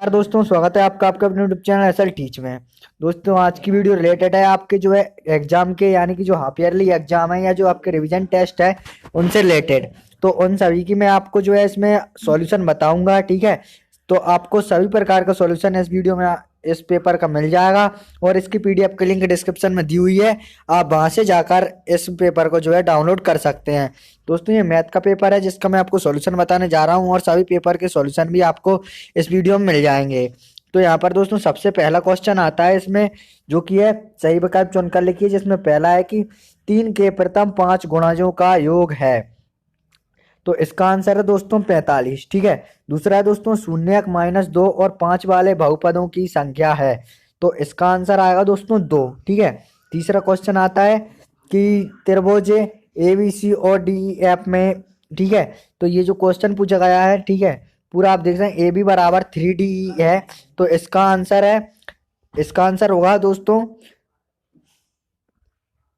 नमस्कार दोस्तों, स्वागत है आपका आपके अपने यूट्यूब चैनल एसएल टीच में। दोस्तों आज की वीडियो रिलेटेड है आपके जो है एग्जाम के, यानी कि जो हाफ ईयरली एग्जाम है या जो आपके रिवीजन टेस्ट है उनसे रिलेटेड। तो उन सभी की मैं आपको जो है इसमें सॉल्यूशन बताऊंगा, ठीक है। तो आपको सभी प्रकार का सॉल्यूशन इस वीडियो में इस पेपर का मिल जाएगा और इसकी पीडीएफ की लिंक डिस्क्रिप्शन में दी हुई है। आप वहां से जाकर इस पेपर को जो है डाउनलोड कर सकते हैं। दोस्तों ये मैथ का पेपर है जिसका मैं आपको सॉल्यूशन बताने जा रहा हूँ और सभी पेपर के सॉल्यूशन भी आपको इस वीडियो में मिल जाएंगे। तो यहाँ पर दोस्तों सबसे पहला क्वेश्चन आता है इसमें, जो कि है सही विकल्प चुनकर लिखिए, जिसमें पहला है कि 3 के प्रथम 5 गुणजों का योग है। तो इसका आंसर है दोस्तों 45, ठीक है। दूसरा है दोस्तों शून्यक -2 और 5 वाले बहुपदों की संख्या है। तो इसका आंसर आएगा दोस्तों 2, ठीक है। तीसरा क्वेश्चन आता है कि त्रिभुज ABC और DEF में, ठीक है। तो ये जो क्वेश्चन पूछा गया है, ठीक है, पूरा आप देख रहे हैं AB बराबर 3DE है। तो इसका आंसर होगा दोस्तों,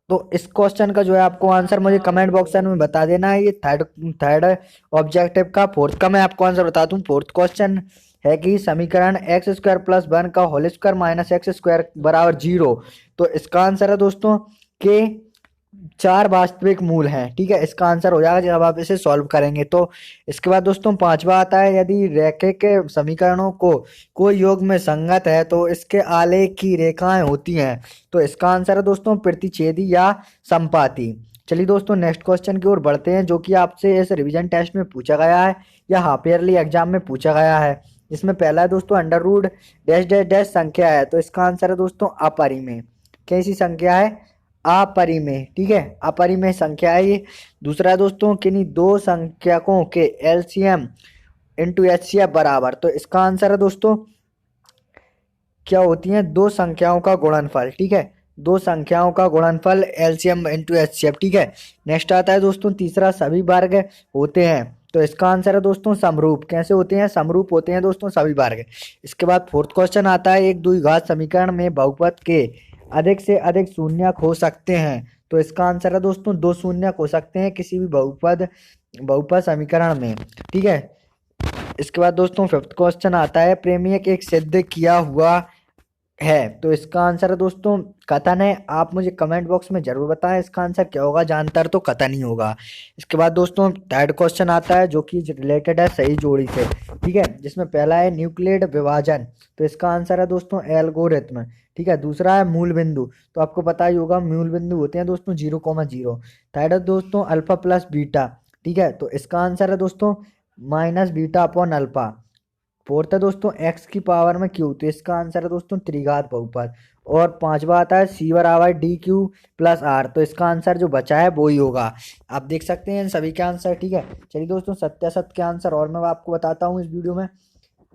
तो इस क्वेश्चन का जो है आपको आंसर मुझे कमेंट बॉक्स में बता देना है। ये थर्ड थर्ड ऑब्जेक्टिव का। फोर्थ का मैं आपको आंसर बता दूं। फोर्थ क्वेश्चन है कि समीकरण x² + 1 का होल स्क्वायर माइनस x² बराबर 0। तो इसका आंसर है दोस्तों के 4 वास्तविक मूल हैं, ठीक है। इसका आंसर हो जाएगा जब आप इसे सॉल्व करेंगे। तो इसके बाद दोस्तों पांचवा आता है, यदि रैखिक समीकरणों को कोई योग में संगत है तो इसके आलेख की रेखाएं होती हैं। तो इसका आंसर है दोस्तों प्रतिच्छेदी या संपाती। चलिए दोस्तों नेक्स्ट क्वेश्चन की ओर बढ़ते हैं, जो कि आपसे इस रिवीजन टेस्ट में पूछा गया है या हाफ ईयरली एग्जाम में पूछा गया है। इसमें पहला है दोस्तों under root dash dash dash संख्या है। तो इसका आंसर है दोस्तों अपरिमेय। कैसी संख्या है? अपरिमेय, ठीक है, अपरिमेय संख्या है ये। दूसरा है दोस्तों किन्हीं दो संख्यकों के एलसीएम इंटू एचसीएफ बराबर। तो इसका आंसर है दोस्तों क्या होती हैं? दो संख्याओं का गुणनफल, ठीक है, दो संख्याओं का गुणनफल एलसीएम इंटू एचसीएफ, ठीक है। नेक्स्ट आता है दोस्तों तीसरा, सभी वर्ग होते हैं। तो इसका आंसर है दोस्तों समरूप। कैसे होते हैं? समरूप होते हैं दोस्तों सभी वर्ग। इसके बाद फोर्थ क्वेश्चन आता है, एक द्विघात समीकरण में बहुपद के अधिक से अधिक शून्यक हो सकते हैं। तो इसका आंसर है दोस्तों 2 शून्यक हो सकते हैं किसी भी बहुपद बहुपद समीकरण में, ठीक है। इसके बाद दोस्तों फिफ्थ क्वेश्चन आता है, प्रेमीक एक सिद्ध किया हुआ है। तो इसका आंसर है दोस्तों कथन है। आप मुझे कमेंट बॉक्स में जरूर बताएं इसका आंसर क्या होगा। जानतर तो कथन ही होगा। इसके बाद दोस्तों थर्ड क्वेश्चन आता है, जो कि रिलेटेड है सही जोड़ी से, ठीक है, जिसमें पहला है न्यूक्लियड विभाजन। तो इसका आंसर है दोस्तों एल्गोरिथम, ठीक है। दूसरा है मूल बिंदु। तो आपको पता ही होगा मूल बिंदु होते हैं दोस्तों 0,0। थर्ड है दोस्तों अल्फा प्लस बीटा, ठीक है। तो इसका आंसर है दोस्तों -β/अल्फा। फोर्थ है दोस्तों एक्स की पावर में क्यू। तो इसका आंसर है दोस्तों त्रिघात बहुपद। और पांचवा आता है C बराबर DQ+R। तो इसका आंसर जो बचा है वो ही होगा। आप देख सकते हैं इन सभी के आंसर, ठीक है। चलिए दोस्तों सत्यासत्य के आंसर और मैं आपको बताता हूँ इस वीडियो में।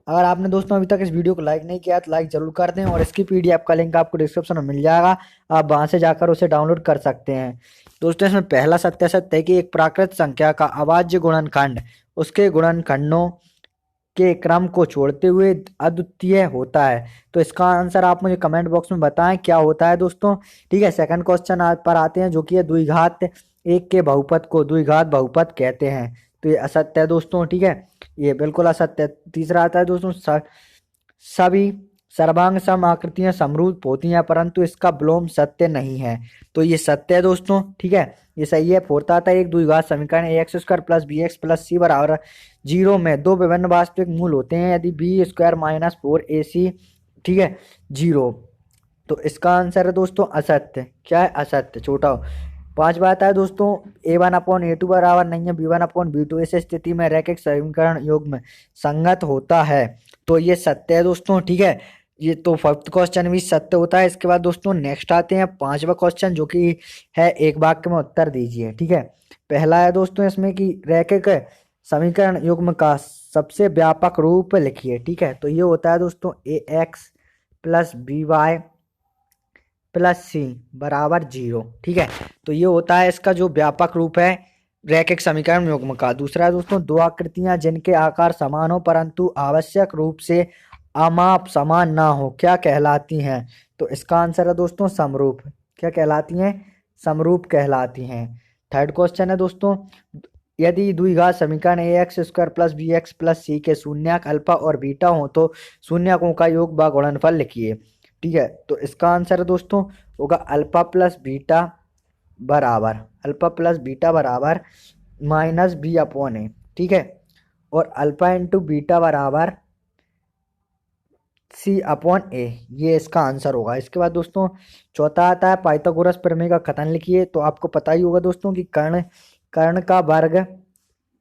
अगर आपने दोस्तों अभी तक इस वीडियो को लाइक नहीं किया तो लाइक जरूर कर दें और इसकी पीडीएफ का लिंक आपको डिस्क्रिप्शन में मिल जाएगा। आप वहां से जाकर उसे डाउनलोड कर सकते हैं। दोस्तों इसमें पहला सत्यासत्य है कि एक प्राकृत संख्या का अभाज्य गुणनखंड उसके गुणनखंडों के क्रम को छोड़ते हुए अद्वितीय होता है। तो इसका आंसर आप मुझे कमेंट बॉक्स में बताएं क्या होता है दोस्तों, ठीक है। सेकंड क्वेश्चन पर आते हैं, जो कि है द्विघात एक के बहुपद को द्विघात बहुपद कहते हैं। तो ये असत्य है दोस्तों, ठीक है, ये बिल्कुल असत्य है। तीसरा आता है दोस्तों सभी सर्वांग सम आकृतियां समरूप होती हैं परंतु इसका विलोम सत्य नहीं है। तो ये सत्य है दोस्तों, ठीक है, ये सही है। फोर्थ आता है, एक द्विघात समीकरण ax² + bx + c बराबर 0 में दो विभिन्न वास्तविक मूल होते हैं यदि b² - 4ac, ठीक है, 0। तो इसका आंसर है दोस्तों असत्य। क्या है? असत्य, छोटा हो। पांचवा आता है दोस्तों a1/a2 बराबर नहीं है b1/b2। इस स्थिति में रैखिक समीकरण योग में संगत होता है। तो ये सत्य है दोस्तों, ठीक है। ये तो फिफ्थ क्वेश्चन भी सत्य होता है। इसके बाद दोस्तों नेक्स्ट आते हैं पांचवा क्वेश्चन, जो कि है एक वाक्य में उत्तर दीजिए, ठीक है। पहला है दोस्तों इसमें कि रैखिक समीकरण युग्म का सबसे व्यापक रूप लिखिए, ठीक है। तो ये होता है दोस्तों ax + by + c बराबर 0, ठीक है। तो ये होता है इसका जो व्यापक रूप है रैखिक समीकरण युग्म का। दूसरा है दोस्तों दो आकृतियां जिनके आकार समान हो परंतु आवश्यक रूप से अमाप समान ना हो क्या कहलाती हैं? तो इसका आंसर है दोस्तों समरूप। क्या कहलाती हैं? समरूप कहलाती हैं। थर्ड क्वेश्चन है दोस्तों यदि द्विघात समीकरण a x square plus b x plus c के शून्यक अल्फा और बीटा हो तो शून्यकों का योग व गुणनफल लिखिए। ठीक है, तो इसका आंसर दोस्तों होगा अल्फा प्लस बीटा बराबर माइनस बी अपॉन ए। ठीक है, और अल्फा इंटू बीटा बराबर सी अपॉन ए, ये इसका आंसर होगा। इसके बाद दोस्तों चौथा आता है पाइथागोरस प्रमेय का कथन लिखिए। तो आपको पता ही होगा दोस्तों कि कर्ण कर्ण का वर्ग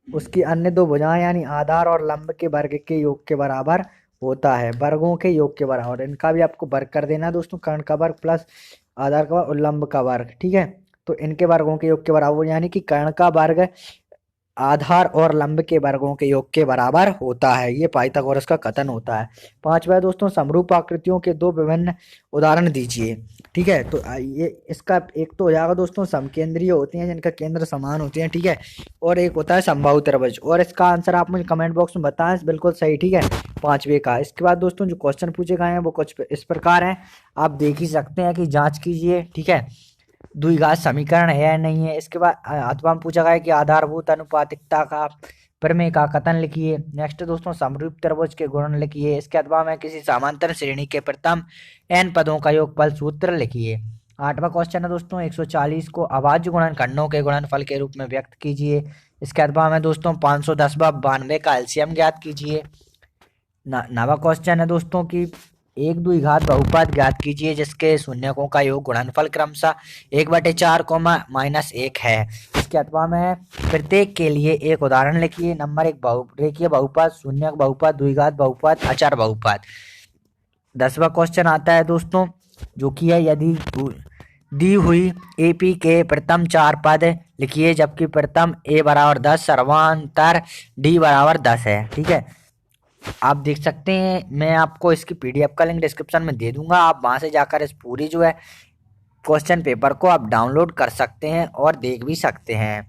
उसकी अन्य दो भुजाएं यानी आधार और लंब के वर्ग के योग के बराबर होता है, वर्गों के योग के बराबर। इनका भी आपको वर्ग कर देना है दोस्तों, कर्ण का वर्ग प्लस आधार का वर्ग और लंब का वर्ग। ठीक है, तो इनके वर्गों के योग के बराबर यानी कि कर्ण का वर्ग आधार और लंब के वर्गों के योग के बराबर होता है। ये पाइथागोरस का कथन होता है। पांचवा दोस्तों समरूप आकृतियों के दो विभिन्न उदाहरण दीजिए। ठीक है, तो ये इसका एक तो हो जाएगा दोस्तों समकेंद्रीय होती हैं जिनका केंद्र समान होते हैं। ठीक है, और एक होता है समबाहु त्रिभुज। और इसका आंसर आप मुझे कमेंट बॉक्स में बताएं, बिल्कुल सही। ठीक है, पांचवे का। इसके बाद दोस्तों जो क्वेश्चन पूछे गए हैं वो कुछ इस प्रकार हैं, आप देख ही सकते हैं कि जांच कीजिए। ठीक है, द्विघात समीकरण है या नहीं है। इसके बाद अथवा में पूछा गया है कि आधारभूत अनुपातिकता का प्रमेय का कथन लिखिए। नेक्स्ट दोस्तों समरूप त्रिभुज के गुण लिखिए। इसके अथवा में किसी समांतर श्रेणी के प्रथम n पदों का योगफल सूत्र लिखिए। आठवां क्वेश्चन है दोस्तों 140 को अभाज्य गुणनखंडों के गुणनफल के रूप में व्यक्त कीजिए। इसके अथवा में दोस्तों 510 व 92 का एलसीएम ज्ञात कीजिए। नवा क्वेश्चन है दोस्तों की एक द्विघात बहुपद ज्ञात कीजिए जिसके शून्यकों का योग गुणनफल क्रमशः 1/4 -1 है। इसके अथवा में प्रत्येक के लिए एक उदाहरण लिखिए। नंबर 1 रेखीय बहुपद, शून्यक बहुपद, द्विघात बहुपद, अचर बहुपद। 10वां क्वेश्चन आता है दोस्तों जो कि है यदि दी हुई एपी के प्रथम 4 पद लिखिए जबकि प्रथम a बराबर 10 सर्वांतर d बराबर 10 है। ठीक है, आप देख सकते हैं, मैं आपको इसकी पीडीएफ का लिंक डिस्क्रिप्शन में दे दूंगा। आप वहां से जाकर इस पूरी जो है क्वेश्चन पेपर को आप डाउनलोड कर सकते हैं और देख भी सकते हैं।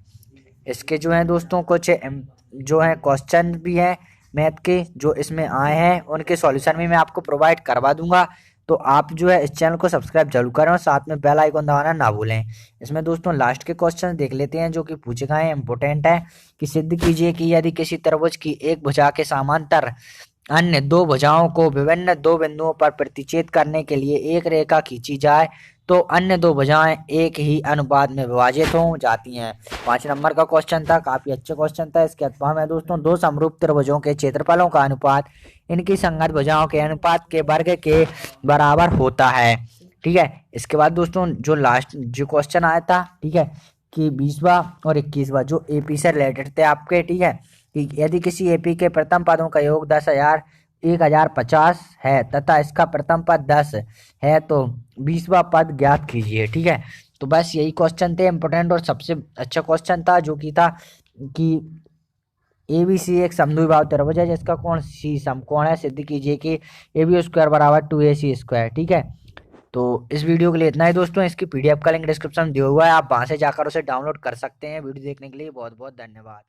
इसके जो है दोस्तों कुछ जो है क्वेश्चन भी हैं मैथ के जो इसमें आए हैं, उनके सॉल्यूशन भी मैं आपको प्रोवाइड करवा दूंगा। तो आप जो है इस चैनल को सब्सक्राइब जरूर करें और साथ में बेल आइकन दबाना ना भूलें। इसमें दोस्तों लास्ट के क्वेश्चन देख लेते हैं जो कि पूछे गए हैं, इंपोर्टेंट है कि सिद्ध कीजिए कि यदि किसी त्रिभुज की एक भुजा के समांतर अन्य दो भुजाओं को विभिन्न दो बिंदुओं पर प्रतिच्छेद करने के लिए एक रेखा खींची जाए तो अन्य दो भुजाएं एक ही अनुपात में विभाजित हो जाती हैं। 5 नंबर का क्वेश्चन था, काफी अच्छा क्वेश्चन था। इसके अथवा में दोस्तों दो समरूप त्रिभुजों के क्षेत्रफलों का अनुपात इनकी संगत भुजाओं के अनुपात के वर्ग के बराबर होता है। ठीक है, इसके बाद दोस्तों जो लास्ट जो क्वेश्चन आया था, ठीक है, कि 20वां और 21वां जो एपी से रिलेटेड थे आपके। ठीक है, कि यदि किसी एपी के प्रथम पदों का योग 10,050 है तथा इसका प्रथम पद 10 है तो 20वां पद ज्ञात कीजिए। ठीक है, तो बस यही क्वेश्चन थे इंपोर्टेंट और सबसे अच्छा क्वेश्चन था जो कि था कि एबीसी एक समद्विबाहु त्रिभुज है जिसका कोण सी समकोण है। सिद्ध कीजिए कि AB स्क्वायर बराबर 2AC स्क्वायर। ठीक है, तो इस वीडियो के लिए इतना ही दोस्तों। इसकी पीडीएफ का लिंक डिस्क्रिप्शन में दिया हुआ है, आप वहां से जाकर उसे डाउनलोड कर सकते हैं। वीडियो देखने के लिए बहुत बहुत धन्यवाद।